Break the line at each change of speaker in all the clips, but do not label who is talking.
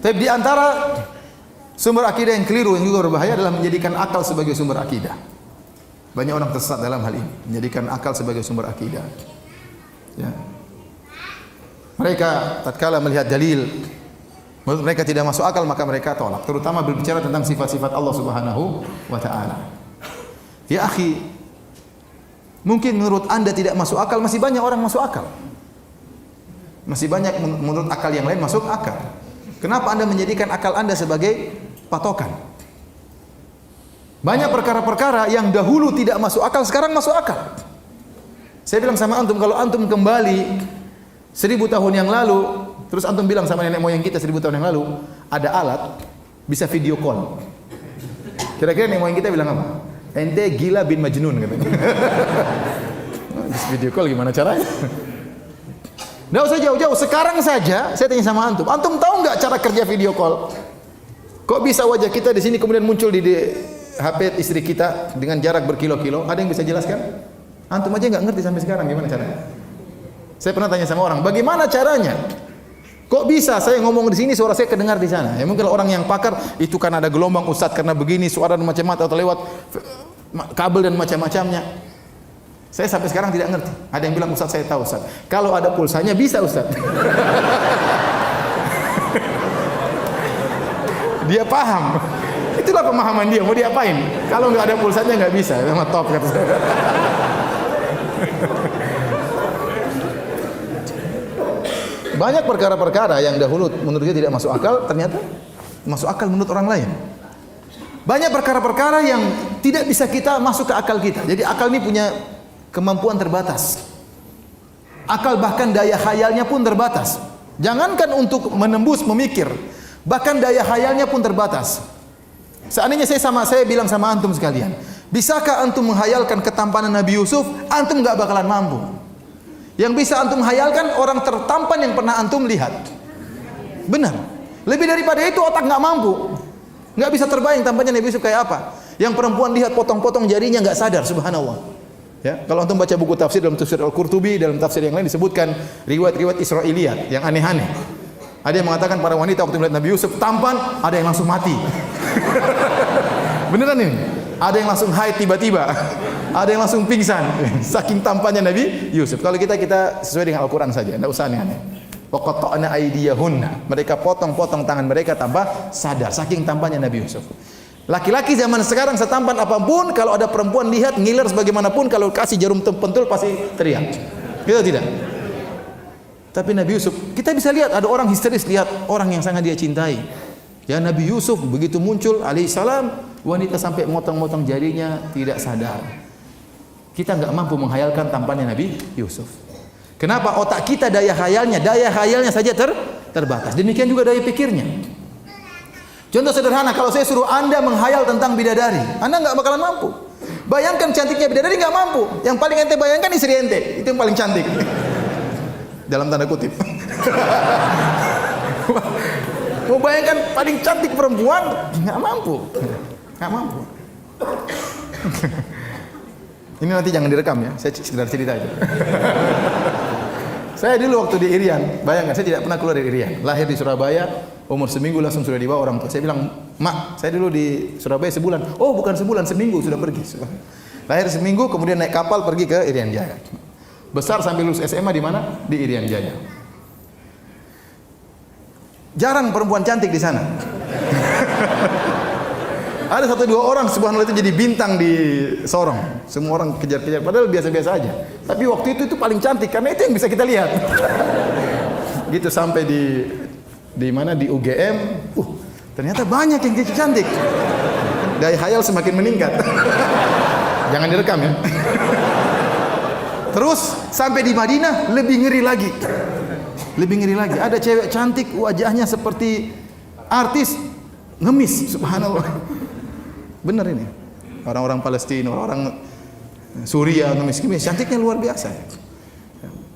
Tapi di antara sumber akidah yang keliru yang juga berbahaya adalah menjadikan akal sebagai sumber akidah. Banyak orang tersesat dalam hal ini, menjadikan akal sebagai sumber akidah. Ya. Mereka tatkala melihat dalil menurut mereka tidak masuk akal, maka mereka tolak, terutama berbicara tentang sifat-sifat Allah Subhanahu wa taala. Ya akhi, mungkin menurut Anda tidak masuk akal, masih banyak orang masuk akal. Masih banyak menurut akal yang lain masuk akal. Kenapa Anda menjadikan akal Anda sebagai patokan? Banyak perkara-perkara yang dahulu tidak masuk akal, sekarang masuk akal. Saya bilang sama antum, kalau antum kembali 1000 tahun yang lalu, terus antum bilang sama nenek moyang kita 1000 tahun yang lalu, ada alat bisa video call. Kira-kira nenek moyang kita bilang apa? Ente gila bin Majnun katanya. Bisa video call gimana caranya? Nggak usah jauh-jauh, sekarang saja saya tanya sama antum. Antum tahu nggak cara kerja video call? Kok bisa wajah kita di sini kemudian muncul di HP istri kita dengan jarak berkilo-kilo? Ada yang bisa jelaskan? Antum aja nggak ngerti sampai sekarang gimana caranya. Saya pernah tanya sama orang, bagaimana caranya? Kok bisa saya ngomong di sini suara saya kedengar di sana? Ya mungkin orang yang pakar itu kan ada gelombang Ustaz karena begini suara dan macam-macam atau lewat kabel dan macam-macamnya. Saya sampai sekarang tidak ngerti. Ada yang bilang Ustaz saya tahu Ustaz. Kalau ada pulsanya bisa Ustaz. Dia paham. Itulah pemahaman dia. Mau diapain? Kalau nggak ada pulsanya nggak bisa. Memang top kata saya. Banyak perkara-perkara yang dahulu menurut dia tidak masuk akal, ternyata masuk akal menurut orang lain. Banyak perkara-perkara yang tidak bisa kita masuk ke akal kita. Jadi akal ini punya kemampuan terbatas. Akal bahkan daya khayalnya pun terbatas. Jangankan untuk menembus memikir, bahkan daya khayalnya pun terbatas. Seandainya saya bilang sama antum sekalian, bisakah antum menghayalkan ketampanan Nabi Yusuf? Antum nggak bakalan mampu. Yang bisa antum hayalkan orang tertampan yang pernah antum lihat. Benar. Lebih daripada itu otak nggak mampu. Nggak bisa terbayang tampannya Nabi Yusuf kayak apa. Yang perempuan lihat potong-potong jarinya nggak sadar, subhanallah. Ya, kalau antum baca buku tafsir dalam tafsir Al-Qurtubi, dalam tafsir yang lain disebutkan riwayat-riwayat Israiliyat yang aneh-aneh. Ada yang mengatakan para wanita waktu melihat Nabi Yusuf tampan, ada yang langsung mati. Beneran ini? Ada yang langsung haid tiba-tiba. Ada yang langsung pingsan. Saking tampannya Nabi Yusuf. Kalau kita sesuai dengan Al-Quran saja, tidak usah aneh-aneh. Waqatta'na aydiyahunna. Mereka potong-potong tangan mereka tanpa sadar. Saking tampannya Nabi Yusuf. Laki-laki zaman sekarang setampan apapun, kalau ada perempuan lihat ngiler sebagaimanapun, kalau kasih jarum pentul pasti teriak. Kita tidak. Tapi Nabi Yusuf, kita bisa lihat ada orang histeris lihat orang yang sangat dia cintai. Ya Nabi Yusuf begitu muncul alaihissalam, wanita sampai motong-motong jarinya tidak sadar. Kita nggak mampu menghayalkan tampannya Nabi Yusuf. Kenapa? Otak kita daya khayalnya saja terbatas. Demikian juga daya pikirnya. Contoh sederhana, kalau saya suruh Anda menghayal tentang bidadari, Anda nggak bakalan mampu. Bayangkan cantiknya bidadari, nggak mampu. Yang paling ente bayangkan istri ente, itu yang paling cantik. Dalam tanda kutip. Mau bayangkan paling cantik perempuan, nggak mampu. Ini nanti jangan direkam ya, saya sekedar cerita aja. Saya dulu waktu di Irian, bayangkan saya tidak pernah keluar dari Irian. Lahir di Surabaya, umur seminggu langsung sudah dibawa orang tua. Saya bilang, Mak, saya dulu di Surabaya sebulan. Oh bukan sebulan, seminggu sudah pergi. Lahir seminggu, kemudian naik kapal pergi ke Irian Jaya. Besar sampai lulus SMA di mana? Di Irian Jaya. Jarang perempuan cantik di sana. Ada 1-2 orang subhanallah itu jadi bintang di Sorong. Semua orang kejar-kejar padahal biasa-biasa aja. Tapi waktu itu paling cantik karena itu yang bisa kita lihat. Gitu sampai di mana di UGM, ternyata banyak yang cantik. Daya khayal semakin meningkat. Jangan direkam ya. Terus sampai di Madinah lebih ngeri lagi. Ada cewek cantik wajahnya seperti artis ngemis, subhanallah. Benar ini. Orang-orang Palestina, orang Suriah ngemis-ngemis, cantiknya luar biasa.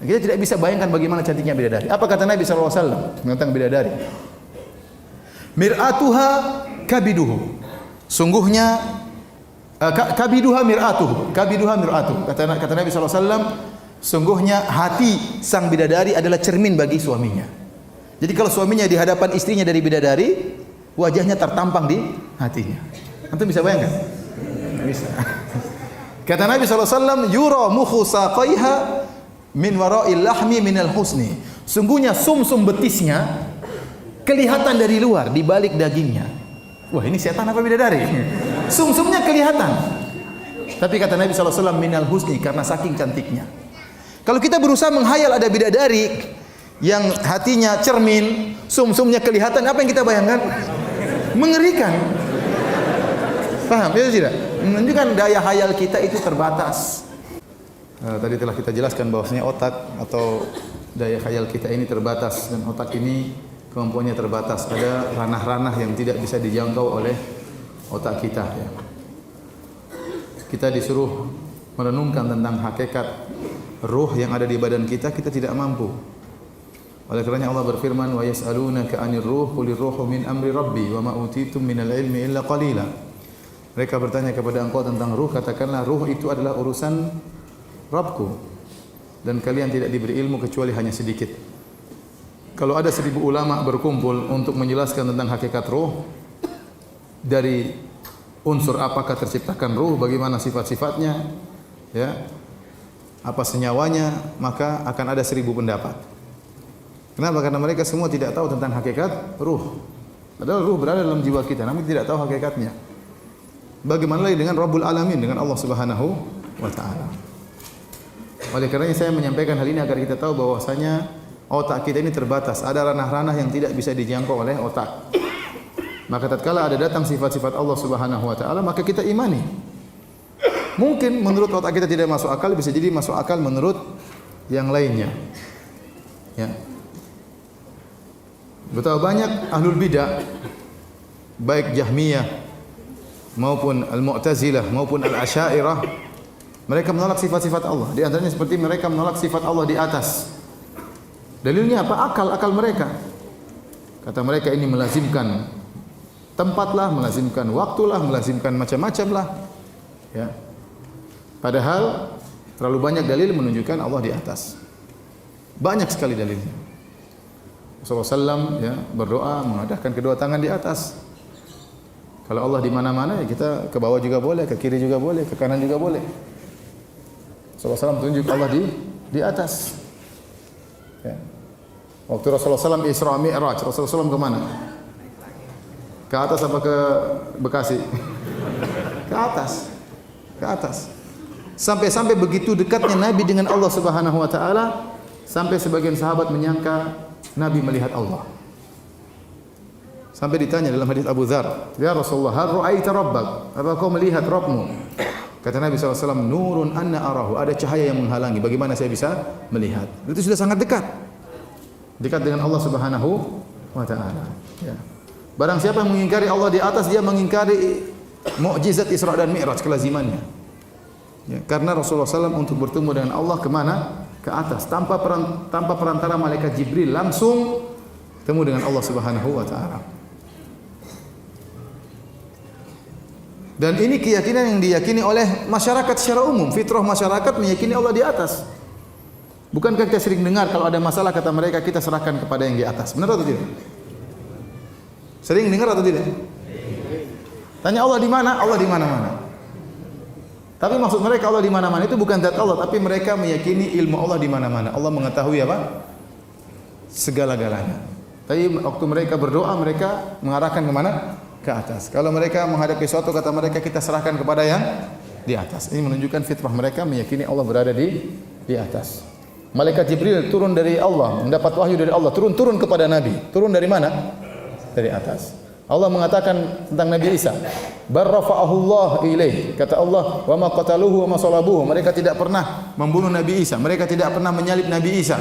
Kita tidak bisa bayangkan bagaimana cantiknya bidadari. Apa kata Nabi SAW tentang bidadari? Mir'atuha kabiduhu. Sungguhnya kabiduha mir'atuhu. Kata Nabi SAW, sungguhnya hati sang bidadari adalah cermin bagi suaminya. Jadi kalau suaminya di hadapan istrinya dari bidadari, wajahnya tertampang di hatinya. Antum bisa bayangkan? Nggak bisa. Kata Nabi SAW, yura mukhu saqaiha min wara'il lahmi minal husni. Sungguhnya sumsum betisnya kelihatan dari luar, di balik dagingnya. Wah, ini setan apa bidadari? Sumsumnya kelihatan. Tapi kata Nabi SAW, minal husni, karena saking cantiknya. Kalau kita berusaha menghayal ada bidadari yang hatinya cermin, sumsumnya kelihatan, apa yang kita bayangkan? Mengerikan. Paham? Ya tidak? Menunjukkan daya hayal kita itu terbatas. Tadi telah kita jelaskan bahwasanya otak atau daya hayal kita ini terbatas, dan otak ini kemampuannya terbatas. Ada ranah-ranah yang tidak bisa dijangkau oleh otak kita. Ya. Kita disuruh merenungkan tentang hakikat ruh yang ada di badan kita, kita tidak mampu. Oleh karenanya Allah berfirman, wa yas'alunaka 'anir ruh qulir ruhu min amri rabbi wa ma utitum minal ilmi illa qalila. Mereka bertanya kepada engkau tentang ruh, katakanlah ruh itu adalah urusan Rabbku dan kalian tidak diberi ilmu kecuali hanya sedikit. Kalau ada 1000 ulama berkumpul untuk menjelaskan tentang hakikat ruh, dari unsur apakah terciptakan ruh, bagaimana sifat-sifatnya, ya, apa senyawanya, maka akan ada 1000 pendapat. Kenapa? Karena mereka semua tidak tahu tentang hakikat ruh. Padahal ruh berada dalam jiwa kita, namun tidak tahu hakikatnya. Bagaimana lagi dengan Rabbul Alamin, dengan Allah Subhanahu wa Ta'ala. Oleh karenanya saya menyampaikan hal ini agar kita tahu bahwasanya otak kita ini terbatas. Ada ranah-ranah yang tidak bisa dijangkau oleh otak. Maka tatkala ada datang sifat-sifat Allah Subhanahu wa Ta'ala, maka kita imani. Mungkin menurut otak kita tidak masuk akal, bisa jadi masuk akal menurut yang lainnya. Ya. Betapa banyak ahlul bidah, baik Jahmiyah maupun Al-Mu'tazilah maupun Al-Asy'ariyah, mereka menolak sifat-sifat Allah. Di antaranya seperti mereka menolak sifat Allah di atas. Dalilnya apa? Akal mereka. Kata mereka ini melazimkan tempatlah, melazimkan waktulah, melazimkan macam-macam lah. Ya. Padahal terlalu banyak dalil menunjukkan Allah di atas. Banyak sekali dalilnya. Rasulullah SAW ya, berdoa mengadahkan kedua tangan di atas. Kalau Allah di mana-mana, ya kita ke bawah juga boleh, ke kiri juga boleh, ke kanan juga boleh. Rasulullah SAW tunjuk Allah di atas. Ya. Waktu Rasulullah SAW Isra Mi'raj, Rasulullah SAW kemana? Ke atas apa ke Bekasi? Ke atas. Ke atas. Sampai-sampai begitu dekatnya Nabi dengan Allah Subhanahu wa Ta'ala, sampai sebagian sahabat menyangka Nabi melihat Allah. Sampai ditanya dalam hadis Abu Dzar, "Ya Rasulullah, hal ra'aita rabbak?" Apa kau melihat Rabbmu? Kata Nabi SAW, "Nurun anna arahu." Ada cahaya yang menghalangi, bagaimana saya bisa melihat? Itu sudah sangat dekat. Dekat dengan Allah Subhanahu wa Ta'ala. Ya. Barang siapa yang mengingkari Allah di atas, dia mengingkari mukjizat Isra dan Mi'raj, kelazimannya. Ya, karena Rasulullah SAW untuk bertemu dengan Allah kemana? Ke atas, tanpa perantara malaikat Jibril, langsung ketemu dengan Allah Subhanahu wa Ta'ala. Dan ini keyakinan yang diyakini oleh masyarakat secara umum. Fitrah masyarakat meyakini Allah di atas. Bukankah kita sering dengar kalau ada masalah kata mereka kita serahkan kepada yang di atas? Benar atau tidak? Sering dengar atau tidak? Tanya Allah di mana? Allah di mana-mana. Tapi maksud mereka Allah di mana-mana itu bukan zat Allah, tapi mereka meyakini ilmu Allah di mana-mana. Allah mengetahui apa? Segala-galanya. Tapi waktu mereka berdoa, mereka mengarahkan ke mana? Ke atas. Kalau mereka menghadapi suatu, kata mereka kita serahkan kepada yang di atas. Ini menunjukkan fitrah mereka meyakini Allah berada di atas. Malaikat Jibril turun dari Allah, mendapat wahyu dari Allah, turun kepada Nabi. Turun dari mana? Dari atas. Allah mengatakan tentang Nabi Isa, "Barrafa'ahu Allah ilaih." Kata Allah, "Wa ma qataluhu wa ma salabuhu." Mereka tidak pernah membunuh Nabi Isa, mereka tidak pernah menyalib Nabi Isa.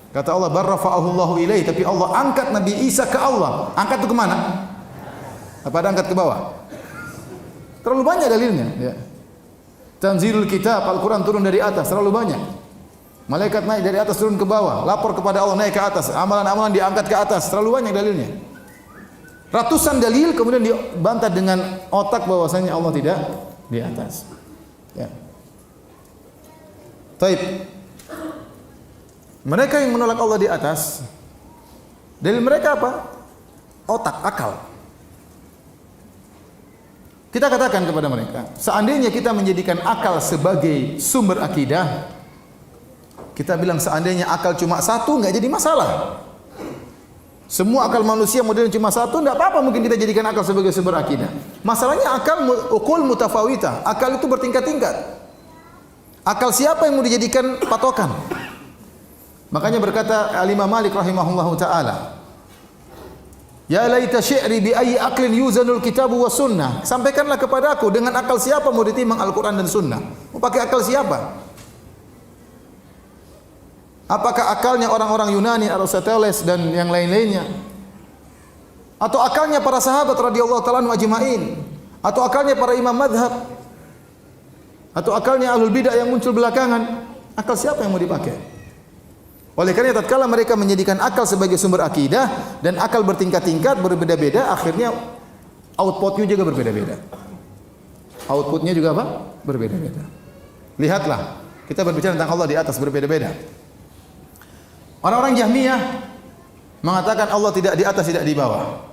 Kata Allah, "Barrafa'ahu Allah ilaih." Tapi Allah angkat Nabi Isa ke Allah. Angkat itu ke mana? Apa ada angkat ke bawah? Terlalu banyak dalilnya, ya. Tanzilul kitab, Al-Qur'an turun dari atas, terlalu banyak. Malaikat naik dari atas turun ke bawah, lapor kepada Allah naik ke atas, amalan-amalan diangkat ke atas, terlalu banyak dalilnya. Ratusan dalil kemudian dibantah dengan otak bahwasanya Allah tidak di atas. Ya. Taib. Mereka yang menolak Allah di atas, Dalil mereka apa? Otak, akal. Kita katakan kepada mereka, seandainya kita menjadikan akal sebagai sumber akidah, kita bilang seandainya akal cuma satu, nggak jadi masalah. Semua akal manusia modern cuma satu, nggak apa-apa mungkin kita jadikan akal sebagai sumber akidah. Masalahnya akal ukul mutafawita, akal itu bertingkat-tingkat. Akal siapa yang mau dijadikan patokan? Makanya berkata Al-Imam Malik rahimahullahu taala, ya laita syi'ri bi ayyi aqlin yuzanul kitabu was sunnah. Sampaikanlah kepadaku dengan akal siapa mau ditimbang Al-Qur'an dan sunnah? Mau pakai akal siapa? Apakah akalnya orang-orang Yunani, Aristoteles dan yang lain-lainnya? Atau akalnya para sahabat radhiyallahu ta'ala anhum ajma'in? Atau akalnya para imam madhab? Atau akalnya ahlul bidah yang muncul belakangan? Akal siapa yang mau dipakai? Oleh karena tatkala mereka menjadikan akal sebagai sumber akidah dan akal bertingkat-tingkat berbeda-beda, akhirnya outputnya juga berbeda-beda. Outputnya juga apa? Berbeda-beda. Lihatlah, kita berbicara tentang Allah di atas berbeda-beda. Orang-orang Jahmiyah mengatakan Allah tidak di atas, tidak di bawah.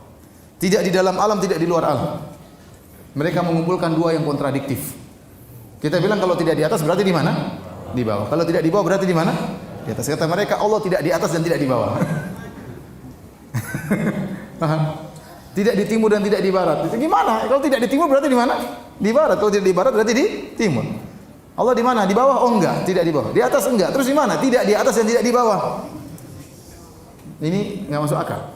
Tidak di dalam alam, tidak di luar alam. Mereka mengumpulkan dua yang kontradiktif. Kita bilang kalau tidak di atas berarti di mana? Di bawah. Kalau tidak di bawah berarti di mana? Di atas. Kata mereka Allah tidak di atas dan tidak di bawah. Tidak di timur dan tidak di barat. Itu gimana? Kalau tidak di timur berarti di mana? Di barat. Kalau tidak di barat berarti di timur. Allah di mana? Di bawah? Oh enggak, tidak di bawah. Di atas enggak. Terus di mana? Tidak di atas dan tidak di bawah. Ini enggak masuk akal.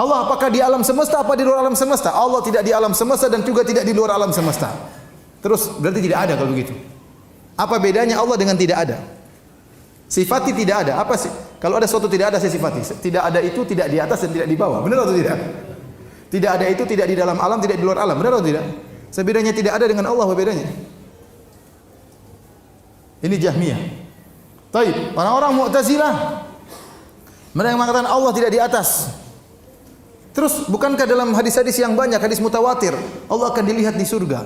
Allah apakah di alam semesta apa di luar alam semesta? Allah tidak di alam semesta dan juga tidak di luar alam semesta. Terus berarti tidak ada kalau begitu. Apa bedanya Allah dengan tidak ada? Sifati tidak ada. Apa sih? Kalau ada sesuatu tidak ada, saya sifati. Tidak ada itu tidak di atas dan tidak di bawah. Benar atau tidak? Tidak ada itu tidak di dalam alam, tidak di luar alam. Benar atau tidak? Sebedanya tidak ada dengan Allah, apa bedanya? Ini Jahmiyah. Taib. Orang-orang Mu'tazilah mereka mengatakan Allah tidak di atas. Terus bukankah dalam hadis-hadis yang banyak, hadis mutawatir, Allah akan dilihat di surga?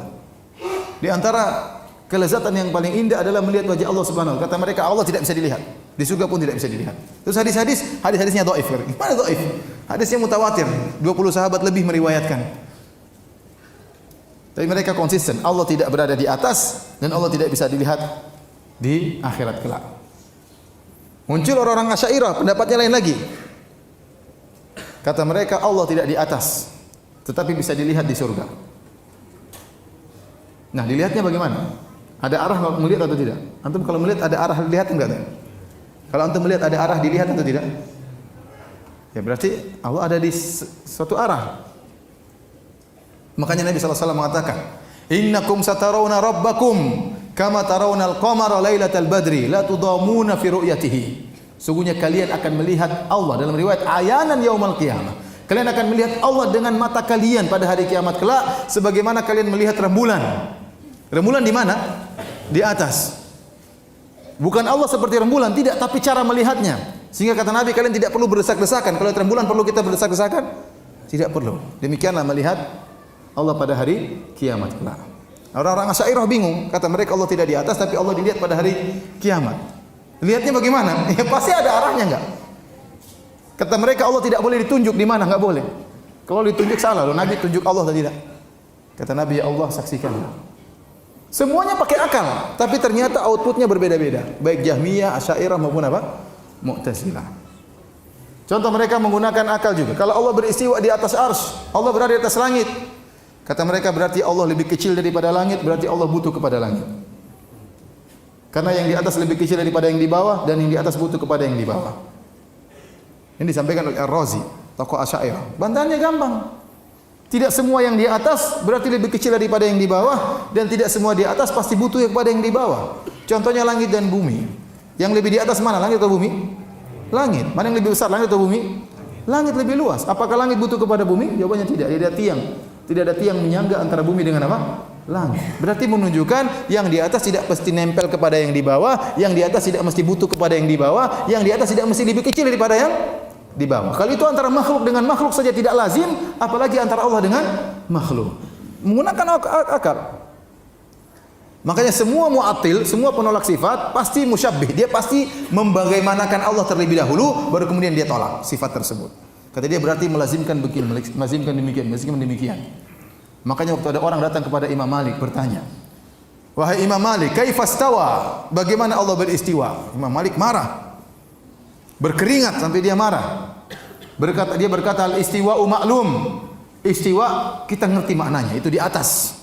Di antara kelezatan yang paling indah adalah melihat wajah Allah Subhanahu wa taala. Kata mereka Allah tidak bisa dilihat. Di surga pun tidak bisa dilihat. Terus hadis-hadisnya dhaif. Gimana dhaif? Hadisnya mutawatir. 20 sahabat lebih meriwayatkan. Tapi mereka konsisten. Allah tidak berada di atas dan Allah tidak bisa dilihat di akhirat kelak. Muncul orang-orang Asy'ariyah, pendapatnya lain lagi. Kata mereka Allah tidak di atas, tetapi bisa dilihat di surga. Nah, dilihatnya bagaimana? Ada arah melihat atau tidak? Antum kalau melihat ada arah dilihat enggak? Kalau antum melihat ada arah dilihat atau tidak? Ya berarti Allah ada di suatu arah. Makanya Nabi SAW mengatakan, "Innakum satarawna rabbakum kama tarawna al-qamara lailatal badri la tudamuna fi ru'yatihi." Sungguhnya kalian akan melihat Allah dalam riwayat ayanan yaumal qiyamah. Kalian akan melihat Allah dengan mata kalian pada hari kiamat kelak sebagaimana kalian melihat rembulan. Rembulan di mana? Di atas. Bukan Allah seperti rembulan, tidak, tapi cara melihatnya. Sehingga kata Nabi kalian tidak perlu berdesak-desakan. Kalau rembulan perlu kita berdesak-desakan? Tidak perlu. Demikianlah melihat Allah pada hari kiamat kelak. Orang-orang Asy'ariyah bingung, kata mereka Allah tidak di atas tapi Allah dilihat pada hari kiamat. Lihatnya bagaimana? Ya pasti ada arahnya enggak? Kata mereka Allah tidak boleh ditunjuk di mana, enggak boleh. Kalau ditunjuk salah loh, Nabi tunjuk Allah atau tidak? Kata Nabi ya Allah saksikanlah. Semuanya pakai akal, tapi ternyata outputnya berbeda-beda. Baik Jahmiyah, Asy'ariyah maupun apa? Mu'tazilah. Contoh mereka menggunakan akal juga. Kalau Allah beristiwa di atas arsy, Allah berada di atas langit. Kata mereka berarti Allah lebih kecil daripada langit, berarti Allah butuh kepada langit. Karena yang di atas lebih kecil daripada yang di bawah dan yang di atas butuh kepada yang di bawah. Ini disampaikan oleh Ar-Razi, tokoh Asy'ariyah. Bantahannya gampang. Tidak semua yang di atas berarti lebih kecil daripada yang di bawah dan tidak semua di atas pasti butuh kepada yang di bawah. Contohnya langit dan bumi. Yang lebih di atas mana? Langit atau bumi? Langit. Mana yang lebih besar? Langit atau bumi? Langit lebih luas. Apakah langit butuh kepada bumi? Jawabannya tidak. Tidak ada tiang. Tidak ada tiang menyangga antara bumi dengan apa? Langit. Berarti menunjukkan yang di atas tidak mesti nempel kepada yang di bawah, yang di atas tidak mesti butuh kepada yang di bawah, yang di atas tidak mesti lebih kecil daripada yang di bawah. Kalau itu antara makhluk dengan makhluk saja tidak lazim, apalagi antara Allah dengan makhluk. Menggunakan akal. Makanya semua mu'attil, semua penolak sifat pasti musyabbih. Dia pasti membagaimanakan Allah terlebih dahulu, baru kemudian dia tolak sifat tersebut. Kata dia berarti melazimkan begini, melazimkan demikian. Makanya waktu ada orang datang kepada Imam Malik bertanya, wahai Imam Malik, kaifastawa? Bagaimana Allah beristiwa? Imam Malik marah, berkeringat sampai dia marah. Dia berkata al-istiwa'u ma'lum. Istiwa kita ngerti maknanya, itu di atas.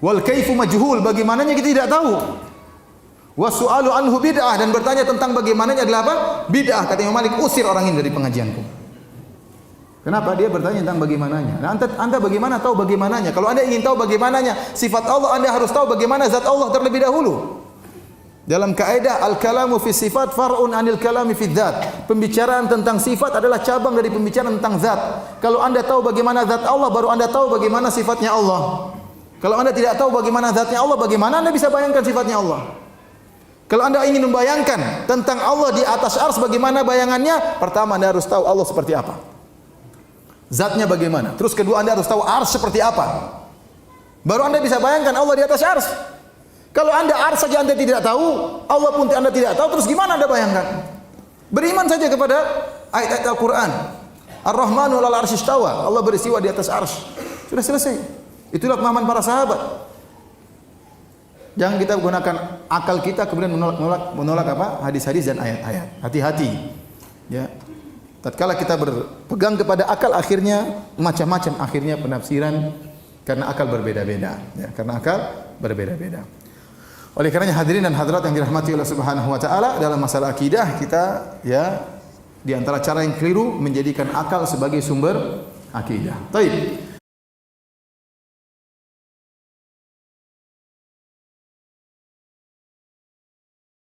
Wal kaifu majhul, bagaimananya kita tidak tahu. Wasu'alu anhu bid'ah, dan bertanya tentang bagaimananya adalah apa? Bid'ah. Kata Imam Malik, usir orang ini dari pengajianku. Kenapa? Dia bertanya tentang bagaimananya. Nah, anda bagaimana tahu bagaimananya? Kalau anda ingin tahu bagaimananya sifat Allah, anda harus tahu bagaimana zat Allah terlebih dahulu. Dalam kaidah al-kalamu fi sifat far'un anil kalami fi dzat. Pembicaraan tentang sifat adalah cabang dari pembicaraan tentang zat. Kalau anda tahu bagaimana zat Allah, baru anda tahu bagaimana sifatnya Allah. Kalau anda tidak tahu bagaimana zatnya Allah, bagaimana anda bisa bayangkan sifatnya Allah? Kalau anda ingin membayangkan tentang Allah di atas arsy, bagaimana bayangannya? Pertama, anda harus tahu Allah seperti apa, zatnya bagaimana. Terus kedua, anda harus tahu arsy seperti apa, baru anda bisa bayangkan Allah di atas arsy. Kalau anda arsy saja anda tidak tahu, Allah pun anda tidak tahu, terus gimana anda bayangkan? Beriman saja kepada ayat-ayat Al-Quran. Ar-Rahmanu 'alal arsy istawa, Allah beristiwa di atas arsy. Sudah selesai. Itulah pemahaman para sahabat. Jangan kita gunakan akal kita kemudian menolak apa? Hadis-hadis dan ayat-ayat. Hati-hati. Ya. Tatkala kita berpegang kepada akal, akhirnya macam-macam akhirnya penafsiran karena akal berbeda-beda. Ya, karena akal berbeda-beda. Oleh karenanya hadirin dan hadirat yang dirahmati Allah Subhanahu wa taala, dalam masalah akidah kita ya di antara cara yang keliru menjadikan akal sebagai sumber akidah. Baik.